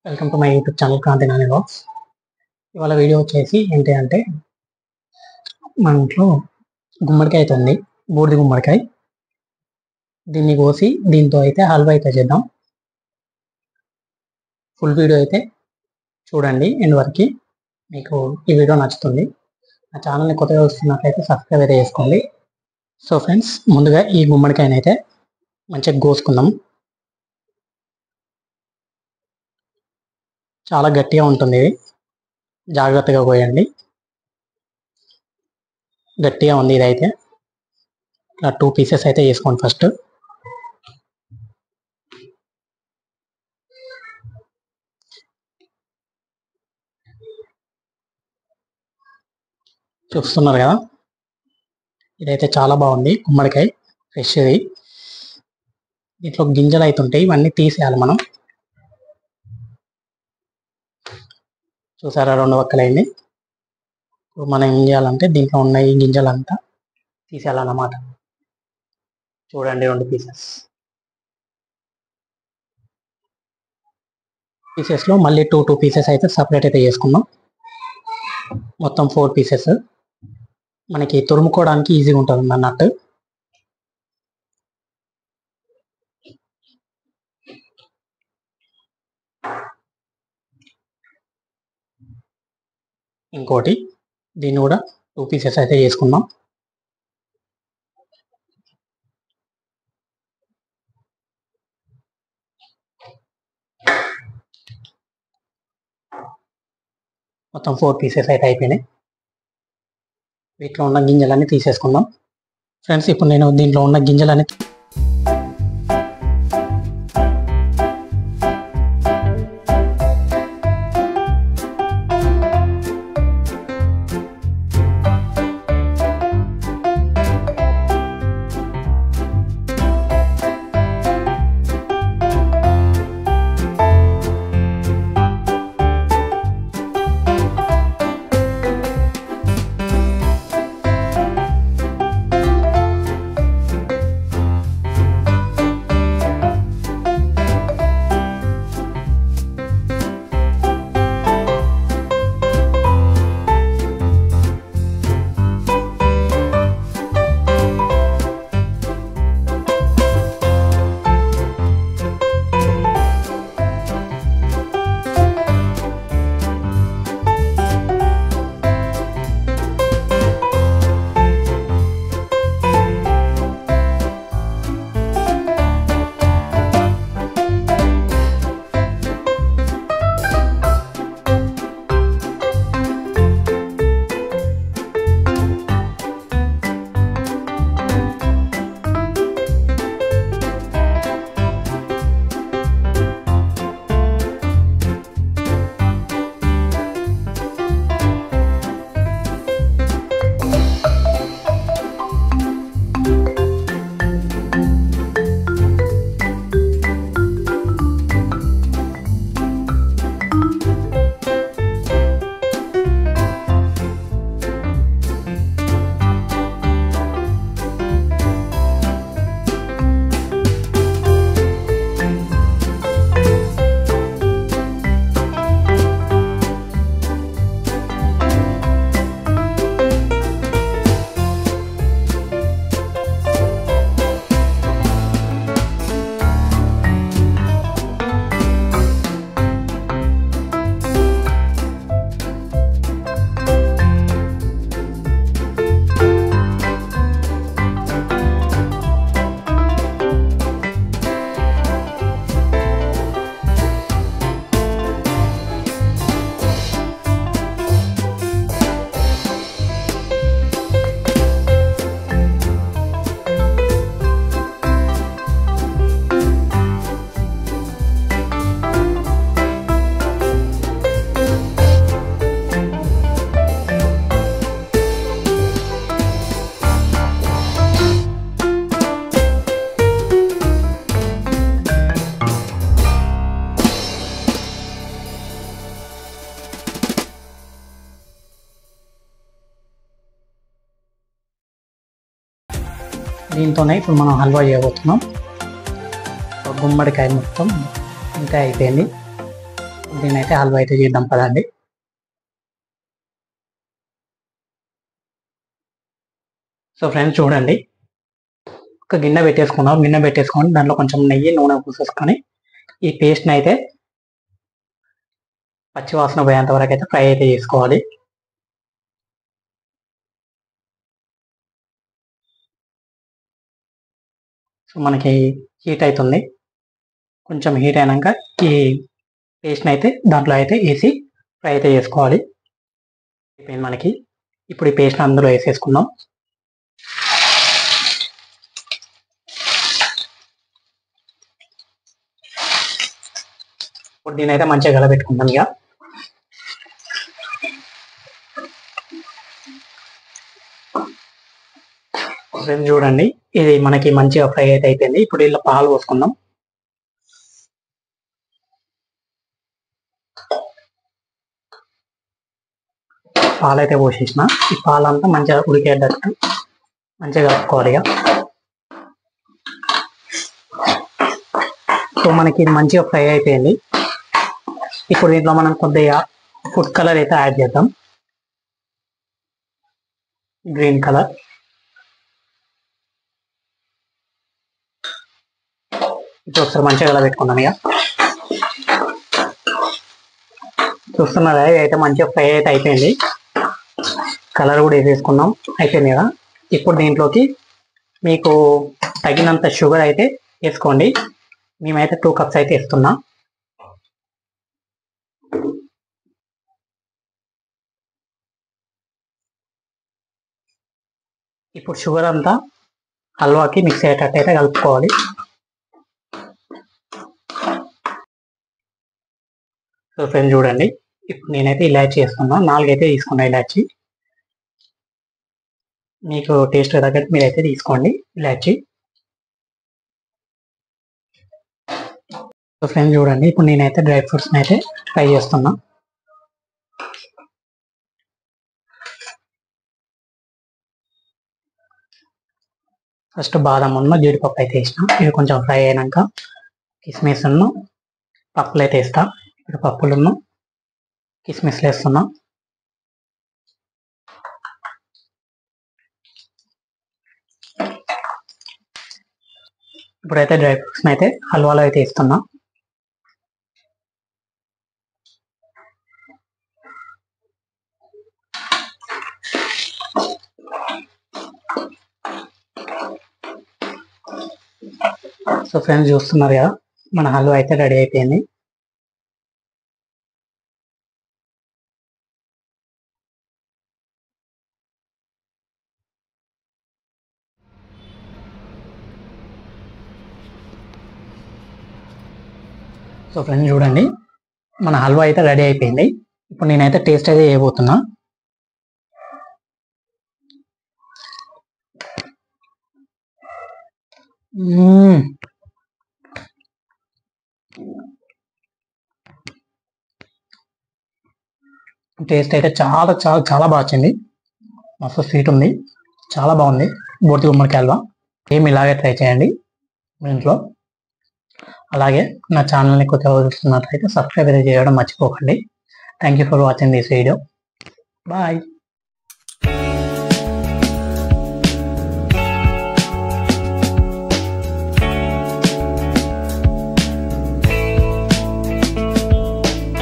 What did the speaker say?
Welcome to my YouTube channel Kranthi Nani vlogs. ఇవాళ video వచ్చేసి ఏంటి అంటే మన ఇంట్లో గుమ్మడికాయ అయితే ఉంది, బూడిది గుమ్మడికాయ. దీన్ని కోసి దీంతో అయితే హల్వా అయితే చేద్దాం. ఫుల్ వీడియో అయితే చూడండి ఎండ్ వరకు, మీకు ఈ వీడియో నచ్చుతుంది. నా ఛానల్ని కొత్తగా వస్తున్నట్లయితే సబ్స్క్రైబ్ అయితే చేసుకోండి. సో ఫ్రెండ్స్, ముందుగా ఈ గుమ్మడికాయని అయితే మంచిగా కోసుకుందాం. చాలా గట్టిగా ఉంటుంది, జాగ్రత్తగా కోయండి. గట్టిగా ఉంది ఇదైతే. ఇలా 2 పీసెస్ అయితే వేసుకోండి. ఫస్ట్ చూస్తున్నారు కదా, ఇదైతే చాలా బాగుంది గుమ్మడికాయ, ఫ్రెష్ ఇది. దీంట్లో గింజలు అయితే ఉంటాయి, ఇవన్నీ తీసేయాలి మనం. చూసారా, 2 వక్కలైంది. ఇప్పుడు మనం ఏం చేయాలంటే దీంట్లో ఉన్న ఈ గింజలంతా తీసేయాలన్నమాట. చూడండి, 2 పీసెస్లో మళ్ళీ 2 పీసెస్ అయితే సపరేట్ అయితే చేసుకుందాం. మొత్తం 4 పీసెస్. మనకి తురుముకోవడానికి ఈజీగా ఉంటుంది అన్నట్టు. ఇంకోటి, దీన్ని కూడా 2 పీసెస్ అయితే చేసుకుందాం. మొత్తం 4 పీసెస్ అయితే అయిపోయినాయి. వీటిలో ఉన్న గింజలన్నీ తీసేసుకుందాం. ఫ్రెండ్స్, ఇప్పుడు నేను దీంట్లో ఉన్న గింజలన్నీ దీంతోనే ఇప్పుడు మనం హల్వా చేయబోతున్నాం. గుమ్మడికాయ మొత్తం ఇంకా అయిపోయింది. దీన్ని అయితే హల్వా అయితే చేద్దాం పదండి. సో ఫ్రెండ్స్ చూడండి, ఒక గిన్నె పెట్టేసుకున్నాం. గిన్నె పెట్టేసుకొని దాంట్లో కొంచెం నెయ్యి నూనె పూసేసుకొని ఈ పేస్ట్ని అయితే పచ్చివాసన పోయేంత వరకు అయితే ఫ్రై అయితే చేసుకోవాలి. సో మనకి హీట్ అవుతుంది. కొంచెం హీట్ అయినాక ఈ పేస్ట్ని అయితే దాంట్లో అయితే వేసి ఫ్రై అయితే చేసుకోవాలి. అయిపోయింది మనకి. ఇప్పుడు ఈ పేస్ట్ని అందులో వేసేసుకుందాం. ఇప్పుడు దీని అయితే మంచిగా గలబెట్టుకుందాం. ఇక ఫ్రెండ్స్ చూడండి, ఇది మనకి మంచిగా ఫ్రై అయితే అయిపోయింది. ఇప్పుడు ఇలా పాలు పోసుకుందాం. పాలు అయితే పోసేసిన. ఈ పాలంతా మంచిగా ఉడికేటట్టు మంచిగా కలుపుకోవాలి. ఇక సో మనకి ఇది మంచిగా ఫ్రై అయిపోయింది. ఇప్పుడు దీంట్లో మనం కొద్దిగా ఫుడ్ కలర్ అయితే యాడ్ చేద్దాం. Green colour. ఇప్పుడు ఒకసారి మంచిగా కలబెట్టుకుందాం. ఇక చూస్తున్నారా, అయితే మంచిగా ఫ్రై అయితే అయిపోయింది. కలర్ కూడా వేసేసుకున్నాం. అయిపోయింది కదా. ఇప్పుడు దీంట్లోకి మీకు తగినంత షుగర్ అయితే వేసుకోండి. మేమైతే 2 కప్స్ అయితే వేస్తున్నా. ఇప్పుడు షుగర్ అంతా హల్వాకి మిక్స్ అయ్యేటట్టు అయితే కలుపుకోవాలి. సో ఫ్రెండ్స్ చూడండి, ఇప్పుడు నేనైతే ఇలాచీ వేస్తున్నా. 4 అయితే తీసుకున్నా ఇలాచీ. మీకు టేస్ట్ తగ్గట్టు మీరైతే తీసుకోండి ఇలాచీ. సో ఫ్రెండ్స్ చూడండి, ఇప్పుడు నేనైతే డ్రై ఫ్రూట్స్ని అయితే ఫ్రై చేస్తున్నా. ఫస్ట్ బాదం జీడిపప్పు అయితే వేసిన. ఇవి కొంచెం ఫ్రై అయినాక కిస్మిస్ పప్పులు అయితే వేస్తా. ఇప్పుడు పప్పులను కిస్మిస్లు వేస్తున్నా. ఇప్పుడైతే డ్రై ఫ్రూట్స్ని అయితే హల్వాలో అయితే వేస్తున్నా. సో ఫ్రెండ్స్ చూస్తున్నారు కదా, మన హల్వా అయితే రెడీ అయిపోయింది. సో ఫ్రెండ్స్ చూడండి, మన హల్వా అయితే రెడీ అయిపోయింది. ఇప్పుడు నేనైతే టేస్ట్ అయితే చేయబోతున్నా. టేస్ట్ అయితే చాలా చాలా చాలా బాగా వచ్చింది. మస్తు స్వీట్ ఉంది, చాలా బాగుంది బూడిద గుమ్మడికాయ హల్వా. ఏమి ఇలాగే ట్రై చేయండి మీ ఇంట్లో. అలాగే నా ఛానల్ని కొత్తగా చూస్తున్నట్లయితే సబ్స్క్రైబ్ అయితే చేయడం మర్చిపోకండి. Thank you for watching this video. Bye.